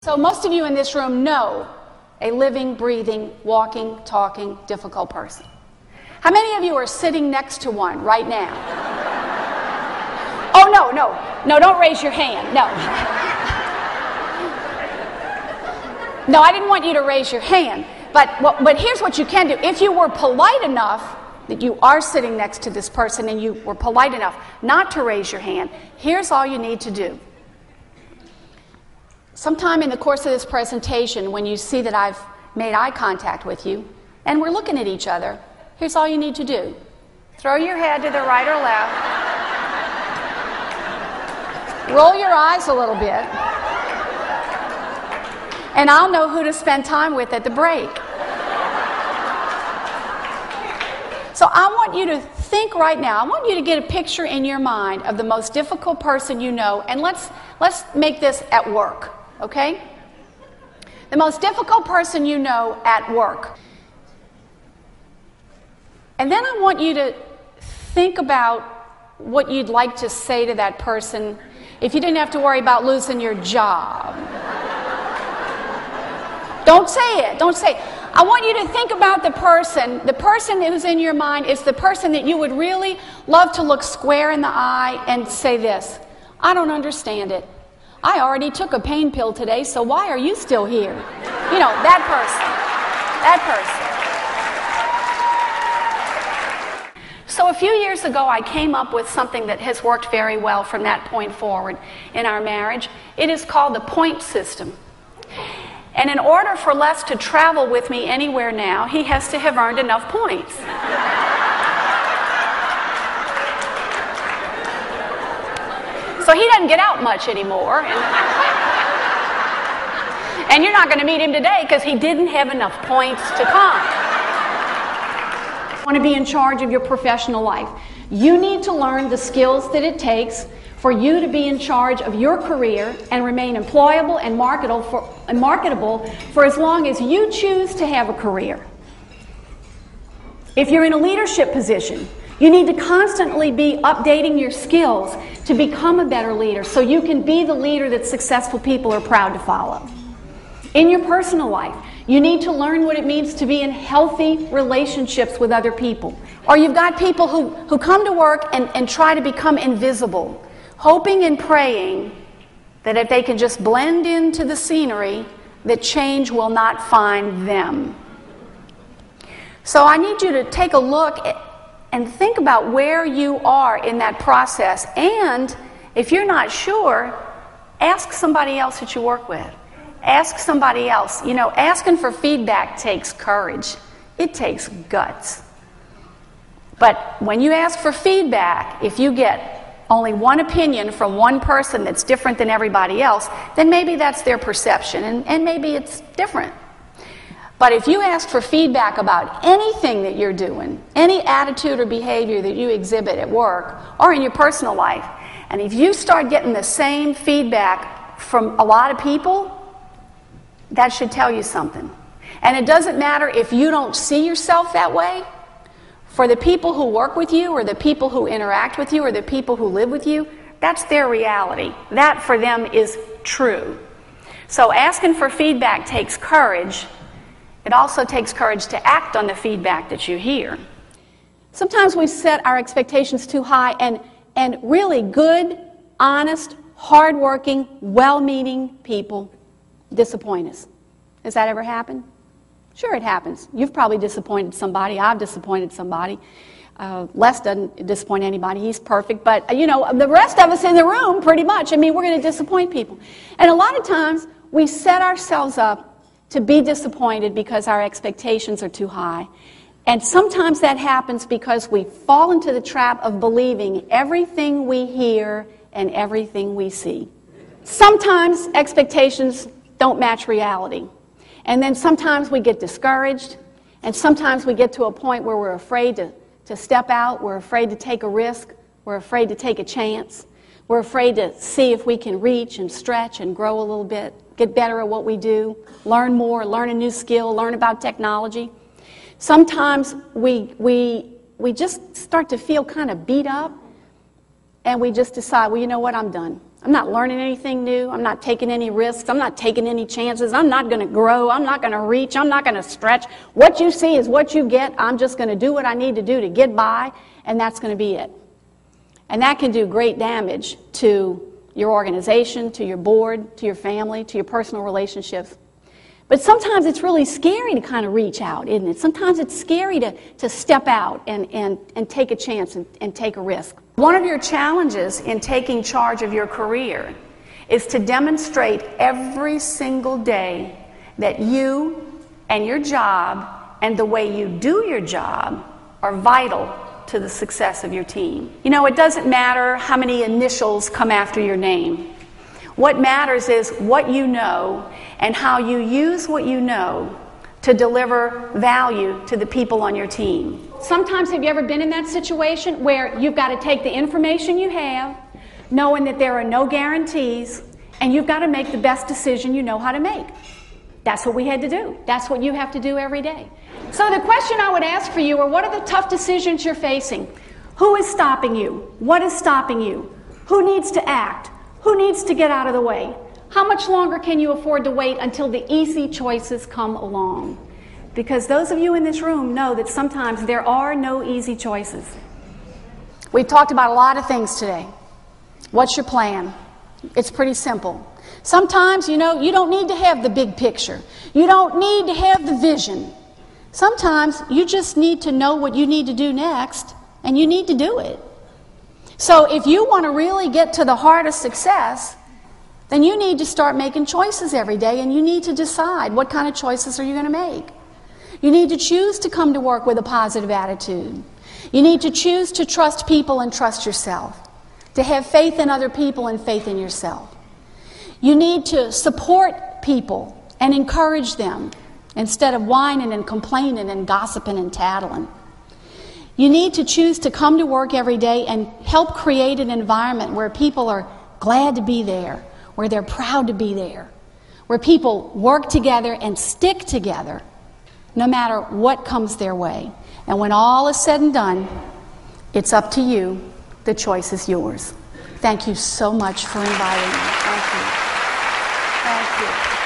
So most of you in this room know a living, breathing, walking, talking, difficult person. How many of you are sitting next to one right now? Oh, no, don't raise your hand, no. No, I didn't want you to raise your hand, but here's what you can do. If you were polite enough that you are sitting next to this person and you were polite enough not to raise your hand, here's all you need to do. Sometime in the course of this presentation, when you see that I've made eye contact with you and we're looking at each other, here's all you need to do. Throw your head to the right or left. Roll your eyes a little bit. And I'll know who to spend time with at the break. So I want you to think right now, I want you to get a picture in your mind of the most difficult person you know, and let's make this at work, okay? The most difficult person you know at work. And then I want you to think about what you'd like to say to that person if you didn't have to worry about losing your job. Don't say it. Don't say it. I want you to think about the person who's in your mind is the person that you would really love to look square in the eye and say this: I don't understand it. I already took a pain pill today, so why are you still here? You know, that person. That person. So a few years ago, I came up with something that has worked very well from that point forward in our marriage. It is called the point system. And in order for Les to travel with me anywhere now, he has to have earned enough points. So he doesn't get out much anymore. And you're not going to meet him today because he didn't have enough points to come. You want to be in charge of your professional life. You need to learn the skills that it takes for you to be in charge of your career and remain employable and marketable for as long as you choose to have a career. If you're in a leadership position, you need to constantly be updating your skills to become a better leader so you can be the leader that successful people are proud to follow. In your personal life, you need to learn what it means to be in healthy relationships with other people. Or you've got people who come to work and try to become invisible, hoping and praying that if they can just blend into the scenery, that change will not find them. So I need you to take a look and think about where you are in that process. And if you're not sure, ask somebody else that you work with. Ask somebody else. You know, asking for feedback takes courage. It takes guts. But when you ask for feedback, if you get only one opinion from one person that's different than everybody else, then maybe that's their perception, and maybe it's different. But if you ask for feedback about anything that you're doing, any attitude or behavior that you exhibit at work or in your personal life, and if you start getting the same feedback from a lot of people, that should tell you something. And it doesn't matter if you don't see yourself that way. For the people who work with you or the people who interact with you or the people who live with you, that's their reality. That for them is true. So asking for feedback takes courage. It also takes courage to act on the feedback that you hear. Sometimes we set our expectations too high, and really good, honest, hardworking, well-meaning people disappoint us. Has that ever happened? Sure, it happens. You've probably disappointed somebody. I've disappointed somebody. Les doesn't disappoint anybody. He's perfect. But, you know, the rest of us in the room, pretty much, I mean, we're going to disappoint people. And a lot of times, we set ourselves up to be disappointed because our expectations are too high. And sometimes that happens because we fall into the trap of believing everything we hear and everything we see. Sometimes expectations don't match reality. And then sometimes we get discouraged, and sometimes we get to a point where we're afraid to step out, we're afraid to take a risk, we're afraid to take a chance, we're afraid to see if we can reach and stretch and grow a little bit, get better at what we do, learn more, learn a new skill, learn about technology. Sometimes we just start to feel kind of beat up, and we just decide, well, you know what, I'm done. I'm not learning anything new. I'm not taking any risks. I'm not taking any chances. I'm not going to grow. I'm not going to reach. I'm not going to stretch. What you see is what you get. I'm just going to do what I need to do to get by, and that's going to be it. And that can do great damage to your organization, to your board, to your family, to your personal relationships. But sometimes it's really scary to kind of reach out, isn't it? Sometimes it's scary to step out and take a chance and take a risk. One of your challenges in taking charge of your career is to demonstrate every single day that you and your job and the way you do your job are vital to the success of your team. You know, it doesn't matter how many initials come after your name. What matters is what you know and how you use what you know to deliver value to the people on your team. Sometimes have you ever been in that situation where you've got to take the information you have, knowing that there are no guarantees, and you've got to make the best decision you know how to make? That's what we had to do. That's what you have to do every day. So the question I would ask for you are, what are the tough decisions you're facing? Who is stopping you? What is stopping you? Who needs to act? Who needs to get out of the way? How much longer can you afford to wait until the easy choices come along? Because those of you in this room know that sometimes there are no easy choices. We've talked about a lot of things today. What's your plan? It's pretty simple. Sometimes, you know, you don't need to have the big picture. You don't need to have the vision. Sometimes you just need to know what you need to do next, and you need to do it. So if you want to really get to the heart of success, then you need to start making choices every day, and you need to decide what kind of choices are you going to make. You need to choose to come to work with a positive attitude. You need to choose to trust people and trust yourself, to have faith in other people and faith in yourself. You need to support people and encourage them instead of whining and complaining and gossiping and tattling. You need to choose to come to work every day and help create an environment where people are glad to be there, where they're proud to be there, where people work together and stick together no matter what comes their way. And when all is said and done, it's up to you. The choice is yours. Thank you so much for inviting me. Thank you. Thank you.